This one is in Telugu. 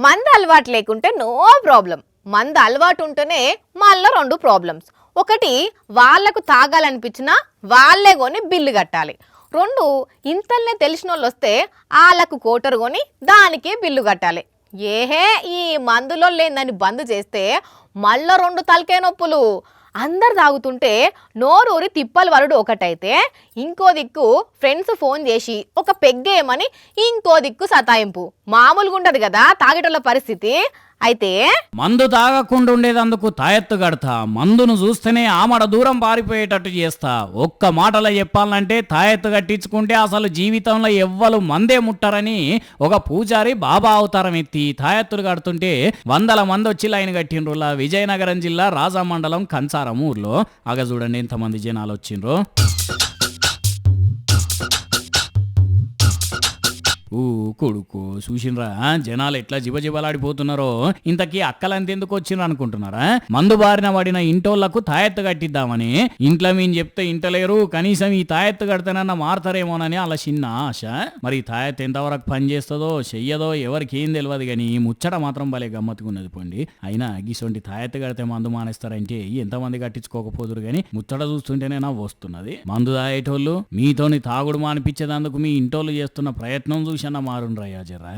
మందు అలవాటు లేకుంటే నో ప్రాబ్లం. మందు అలవాటు ఉంటేనే మళ్ళీ 2 ప్రాబ్లమ్స్. ఒకటి, వాళ్లకు తాగాలనిపించినా వాళ్ళే కొని బిల్లు కట్టాలి. 2, ఇంతల్నే తెలిసిన వాళ్ళు వస్తే వాళ్ళకు కోటరు కొని దానికే బిల్లు కట్టాలి. ఏహే ఈ మందులో లేదని బంద్ చేస్తే మళ్ళా 2 తలకే నొప్పులు. అందరు తాగుతుంటే నోరూరి తిప్పలు వరుడు ఒకటైతే, ఇంకో దిక్కు ఫ్రెండ్స్ ఫోన్ చేసి ఒక పెగ్గేయమని ఇంకో దిక్కు సతాయింపు. మామూలుగా ఉండదు కదా తాగేటోళ్ళ పరిస్థితి. అయితే మందు తాగకుండా ఉండేదందుకు తాయెత్తు కడతా, మందును చూస్తేనే ఆమడ దూరం పారిపోయేటట్టు చేస్తా. ఒక్క మాటలో చెప్పాలంటే తాయెత్తు కట్టించుకుంటే అసలు జీవితంలో ఎవ్వరు మందే ముట్టారని ఒక పూజారి బాబా అవతారం ఎత్తి తాయెత్తులు కడుతుంటే 100 మంది వచ్చి లైన్ కట్టిండ్రులా. విజయనగరం జిల్లా రాజా మండలం కంచారం ఊర్లో అగ చూడండి ఎంతమంది జనాలు వచ్చిండ్రు. కొడుకు చూసినరా జనాలు ఎట్లా జిబజిబలాడిపోతున్నారో. ఇంతకీ అక్కలంతెందుకు వచ్చిండ్రు అనుకుంటున్నారా? మందు బారిన పడిన ఇంటోళ్లకు తాయెత్తు కట్టిద్దామని. ఇంట్లో మేము చెప్తే ఇంటలేరు, కనీసం ఈ తాయెత్తు కడితేనన్నా మారతారేమోనని అలా చిన్న ఆశ. మరి ఈ తాయెత్తు ఎంతవరకు పని చేస్తుందో చెయ్యదో ఎవరికి ఏం తెలియదు, కానీ ముచ్చట మాత్రం భలే గమ్మత్తుకున్నది పోండి. అయినా గిసొంటి తాయెత్తు కడితే మందు మానేస్తారంటే ఎంతమంది కట్టించుకోకపోదురు, కానీ ముచ్చట చూస్తుంటేనే నా వస్తున్నది. మందు తాగేటోళ్ళు మీతోని తాగుడు మానిపించేదందుకు మీ ఇంటోళ్ళు చేస్తున్న ప్రయత్నం చూసి మారుండ్రయ్యా జరా.